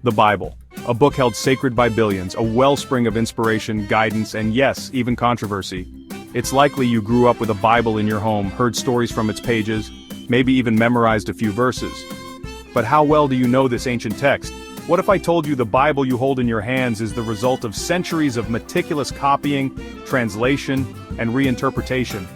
The Bible. A book held sacred by billions, a wellspring of inspiration, guidance, and yes, even controversy. It's likely you grew up with a Bible in your home, heard stories from its pages, maybe even memorized a few verses. But how well do you know this ancient text? What if I told you the Bible you hold in your hands is the result of centuries of meticulous copying, translation, and reinterpretation?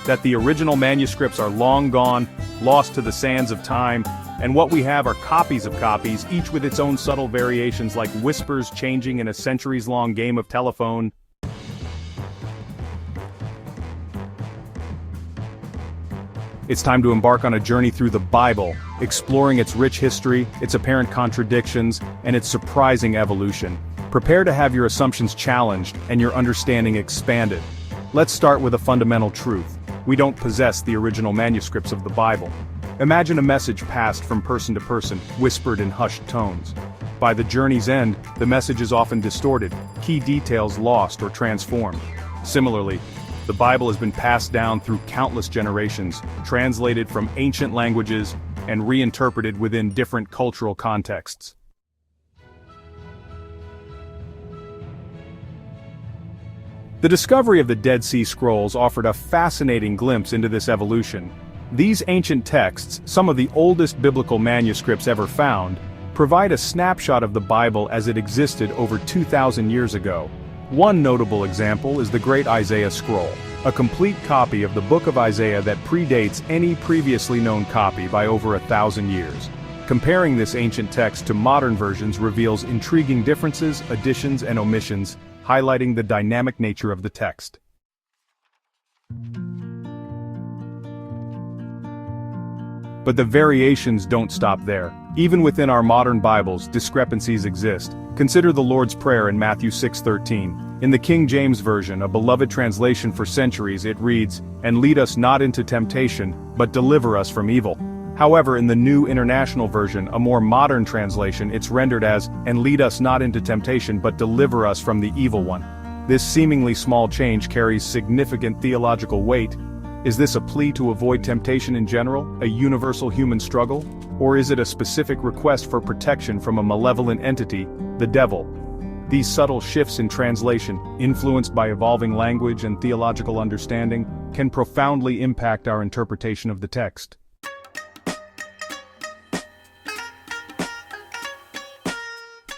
That the original manuscripts are long gone, lost to the sands of time, and what we have are copies of copies, each with its own subtle variations like whispers changing in a centuries-long game of telephone. It's time to embark on a journey through the Bible, exploring its rich history, its apparent contradictions, and its surprising evolution. Prepare to have your assumptions challenged and your understanding expanded. Let's start with a fundamental truth. We don't possess the original manuscripts of the Bible. Imagine a message passed from person to person, whispered in hushed tones. By the journey's end, the message is often distorted, key details lost or transformed. Similarly, the Bible has been passed down through countless generations, translated from ancient languages, and reinterpreted within different cultural contexts. The discovery of the Dead Sea Scrolls offered a fascinating glimpse into this evolution. These ancient texts, some of the oldest biblical manuscripts ever found, provide a snapshot of the Bible as it existed over 2,000 years ago. One notable example is the Great Isaiah Scroll, a complete copy of the book of Isaiah that predates any previously known copy by over 1,000 years. Comparing this ancient text to modern versions reveals intriguing differences, additions, and omissions, highlighting the dynamic nature of the text. But the variations don't stop there. Even within our modern Bibles, discrepancies exist. Consider the Lord's Prayer in Matthew 6:13. In the King James Version, a beloved translation for centuries, it reads, "And lead us not into temptation, but deliver us from evil." However, in the New International Version, a more modern translation, it's rendered as, "And lead us not into temptation, but deliver us from the evil one." This seemingly small change carries significant theological weight. Is this a plea to avoid temptation in general, a universal human struggle? Or is it a specific request for protection from a malevolent entity, the devil? These subtle shifts in translation, influenced by evolving language and theological understanding, can profoundly impact our interpretation of the text.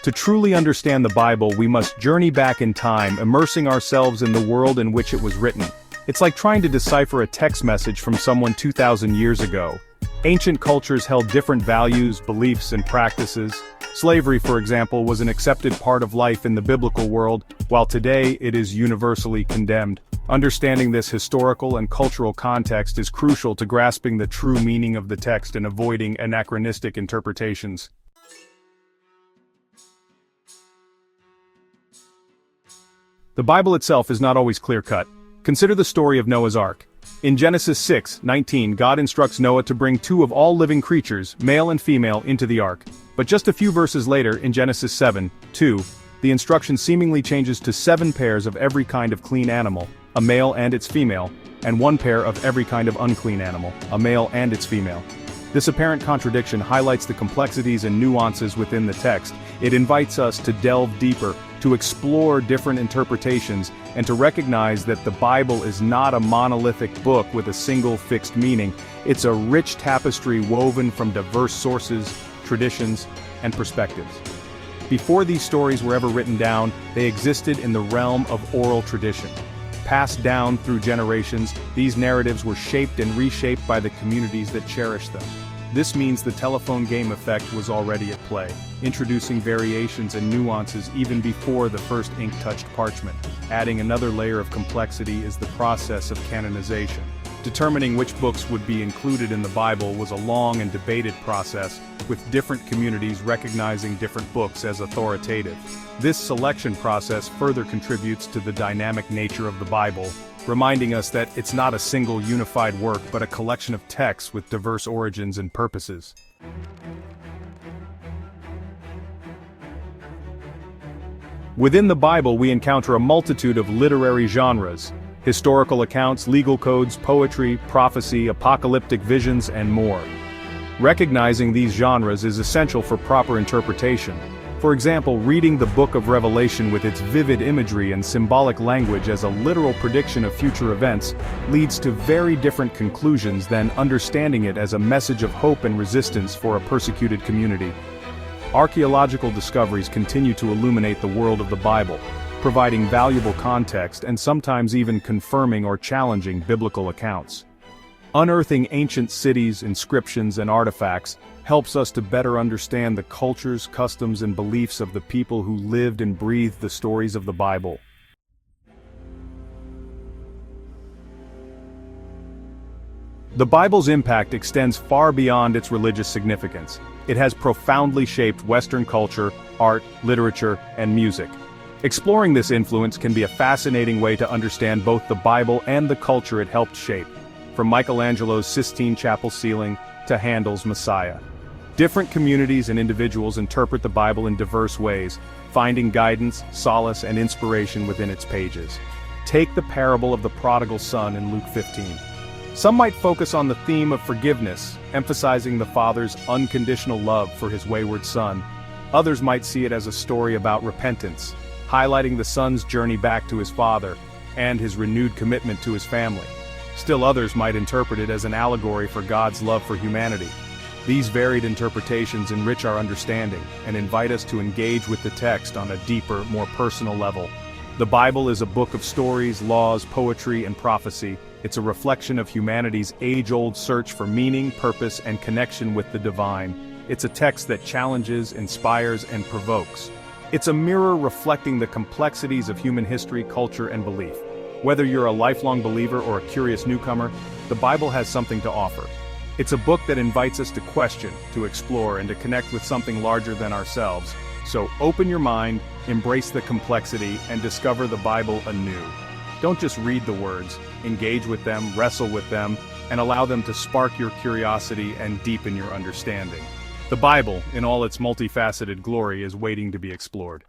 To truly understand the Bible, we must journey back in time, immersing ourselves in the world in which it was written. It's like trying to decipher a text message from someone 2,000 years ago. Ancient cultures held different values, beliefs, and practices. Slavery, for example, was an accepted part of life in the biblical world, while today it is universally condemned. Understanding this historical and cultural context is crucial to grasping the true meaning of the text and avoiding anachronistic interpretations. The Bible itself is not always clear-cut. Consider the story of Noah's Ark. In Genesis 6:19, God instructs Noah to bring 2 of all living creatures, male and female, into the ark. But just a few verses later, in Genesis 7:2, the instruction seemingly changes to 7 pairs of every kind of clean animal, a male and its female, and 1 pair of every kind of unclean animal, a male and its female. This apparent contradiction highlights the complexities and nuances within the text. It invites us to delve deeper, to explore different interpretations, and to recognize that the Bible is not a monolithic book with a single fixed meaning. It's a rich tapestry woven from diverse sources, traditions, and perspectives. Before these stories were ever written down, they existed in the realm of oral tradition. Passed down through generations, these narratives were shaped and reshaped by the communities that cherished them. This means the telephone game effect was already at play, introducing variations and nuances even before the first ink touched parchment. Adding another layer of complexity is the process of canonization. Determining which books would be included in the Bible was a long and debated process, with different communities recognizing different books as authoritative. This selection process further contributes to the dynamic nature of the Bible, reminding us that it's not a single unified work but a collection of texts with diverse origins and purposes. Within the Bible we encounter a multitude of literary genres: historical accounts, legal codes, poetry, prophecy, apocalyptic visions, and more. Recognizing these genres is essential for proper interpretation. For example, reading the Book of Revelation with its vivid imagery and symbolic language as a literal prediction of future events leads to very different conclusions than understanding it as a message of hope and resistance for a persecuted community. Archaeological discoveries continue to illuminate the world of the Bible, providing valuable context and sometimes even confirming or challenging biblical accounts. Unearthing ancient cities, inscriptions, and artifacts helps us to better understand the cultures, customs, and beliefs of the people who lived and breathed the stories of the Bible. The Bible's impact extends far beyond its religious significance. It has profoundly shaped Western culture, art, literature, and music. Exploring this influence can be a fascinating way to understand both the Bible and the culture it helped shape, from Michelangelo's Sistine Chapel ceiling to Handel's Messiah. Different communities and individuals interpret the Bible in diverse ways, finding guidance, solace, and inspiration within its pages. Take the parable of the prodigal son in Luke 15. Some might focus on the theme of forgiveness, emphasizing the father's unconditional love for his wayward son. Others might see it as a story about repentance, highlighting the son's journey back to his father and his renewed commitment to his family. Still others might interpret it as an allegory for God's love for humanity. These varied interpretations enrich our understanding and invite us to engage with the text on a deeper, more personal level. The Bible is a book of stories, laws, poetry, and prophecy. It's a reflection of humanity's age-old search for meaning, purpose, and connection with the divine. It's a text that challenges, inspires, and provokes. It's a mirror reflecting the complexities of human history, culture, and belief. Whether you're a lifelong believer or a curious newcomer, the Bible has something to offer. It's a book that invites us to question, to explore, and to connect with something larger than ourselves. So open your mind, embrace the complexity, and discover the Bible anew. Don't just read the words, engage with them, wrestle with them, and allow them to spark your curiosity and deepen your understanding. The Bible, in all its multifaceted glory, is waiting to be explored.